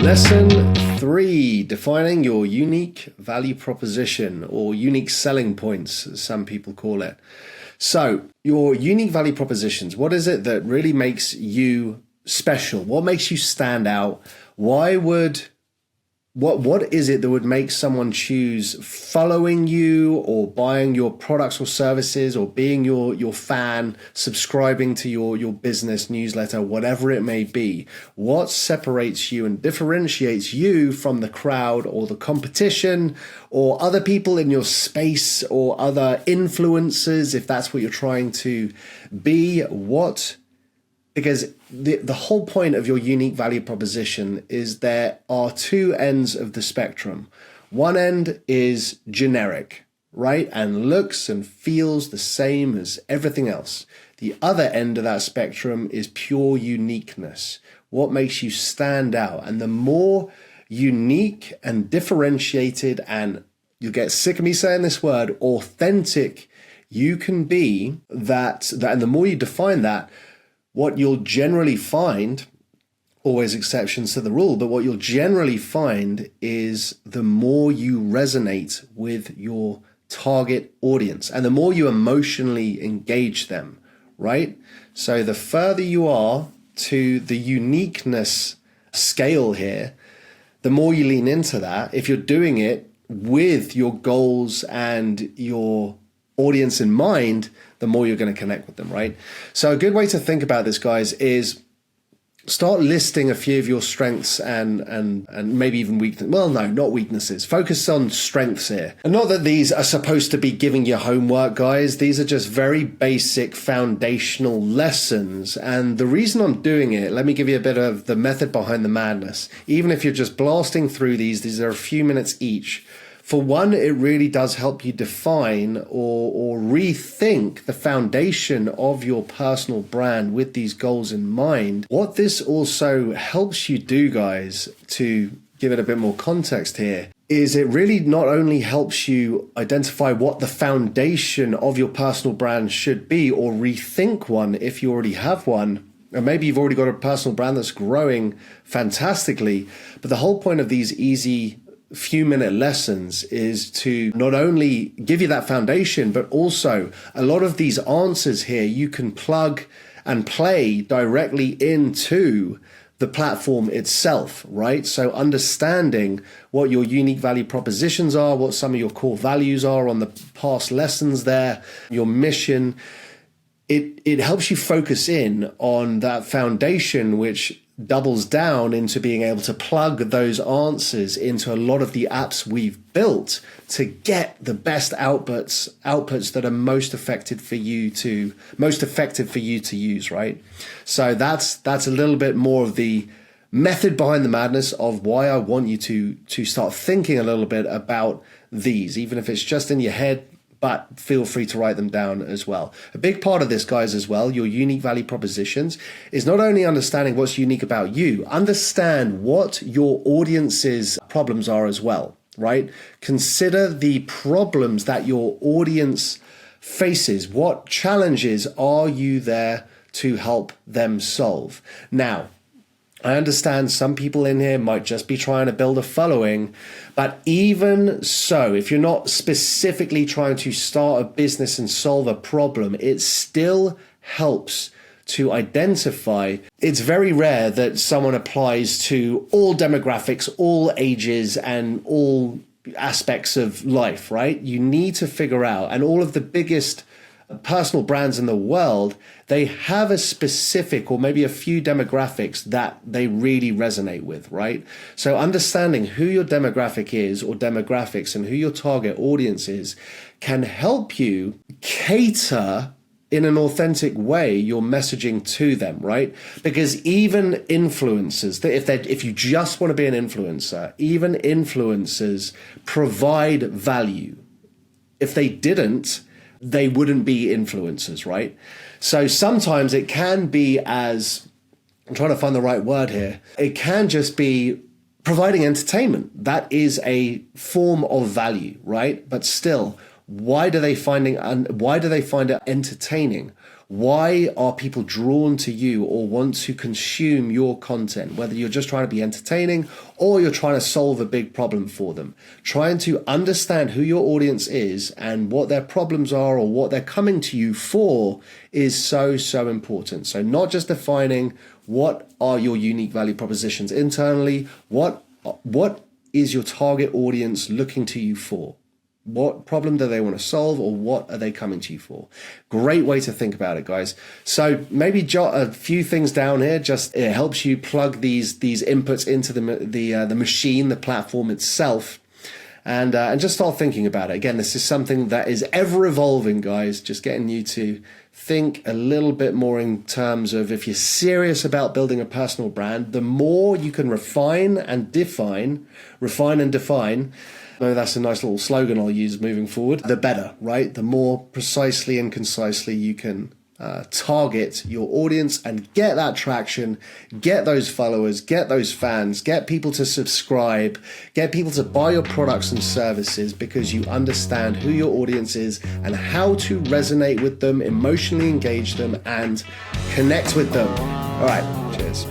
Lesson 3, defining your unique value proposition, or unique selling points, as some people call it. So your unique value propositions, what is it that really makes you special? What makes you stand out? What is it that would make someone choose following you or buying your products or services or being your fan, subscribing to your business newsletter, whatever it may be? What separates you and differentiates you from the crowd or the competition or other people in your space or other influencers, if that's what you're trying to be? Because the whole point of your unique value proposition is there are two ends of the spectrum. One end is generic, right? And looks and feels the same as everything else. The other end of that spectrum is pure uniqueness. What makes you stand out? And the more unique and differentiated, and you'll get sick of me saying this word, authentic you can be, and the more you define that, what you'll generally find, always exceptions to the rule, but what you'll generally find is the more you resonate with your target audience and the more you emotionally engage them, right? So the further you are to the uniqueness scale here, the more you lean into that. If you're doing it with your goals and your audience in mind, the more you're going to connect with them, right? So a good way to think about this, guys, is start listing a few of your strengths and maybe even weaknesses. Well, no, not weaknesses. Focus on strengths here. And not that these are supposed to be giving you homework, guys. These are just very basic foundational lessons. And the reason I'm doing it, let me give you a bit of the method behind the madness. Even if you're just blasting through these are a few minutes each. For one, it really does help you define or rethink the foundation of your personal brand with these goals in mind. What this also helps you do, guys, to give it a bit more context here, is it really not only helps you identify what the foundation of your personal brand should be, or rethink one if you already have one, and maybe you've already got a personal brand that's growing fantastically, but the whole point of these easy few-minute lessons is to not only give you that foundation, but also a lot of these answers here you can plug and play directly into the platform itself, right? So understanding what your unique value propositions are, what some of your core values are on the past lessons there, your mission, it helps you focus in on that foundation, which doubles down into being able to plug those answers into a lot of the apps we've built to get the best outputs that are most effective for you to use, right? So that's a little bit more of the method behind the madness of why I want you to start thinking a little bit about these, even if it's just in your head. But feel free to write them down as well. A big part of this, guys, as well, your unique value propositions, is not only understanding what's unique about you, understand what your audience's problems are as well, right? Consider the problems that your audience faces. What challenges are you there to help them solve? Now, I understand some people in here might just be trying to build a following, but even so, if you're not specifically trying to start a business and solve a problem, it still helps to identify. It's very rare that someone applies to all demographics, all ages, and all aspects of life, right? You need to figure out, and all of the biggest personal brands in the world, they have a specific or maybe a few demographics that they really resonate with, right? So understanding who your demographic is or demographics and who your target audience is can help you cater in an authentic way your messaging to them, right? Because even influencers, if you just want to be an influencer, even influencers provide value. If they didn't, they wouldn't be influencers, right? So sometimes it can be as, I'm trying to find the right word here, it can just be providing entertainment. That is a form of value, right? But still, why do they find it entertaining? Why are people drawn to you or want to consume your content? Whether you're just trying to be entertaining or you're trying to solve a big problem for them. Trying to understand who your audience is and what their problems are or what they're coming to you for is so, so important. So not just defining what are your unique value propositions internally, what is your target audience looking to you for? What problem do they want to solve, or what are they coming to you for? Great way to think about it, guys. So maybe jot a few things down here. Just it helps you plug these inputs into the machine, the platform itself, and just start thinking about it. Again, this is something that is ever evolving, guys. Just getting you to think a little bit more in terms of, if you're serious about building a personal brand, the more you can refine and define. No, that's a nice little slogan I'll use moving forward. The better, right? The more precisely and concisely you can target your audience and get that traction, get those followers, get those fans, get people to subscribe, get people to buy your products and services, because you understand who your audience is and how to resonate with them, emotionally engage them, and connect with them. All right, cheers.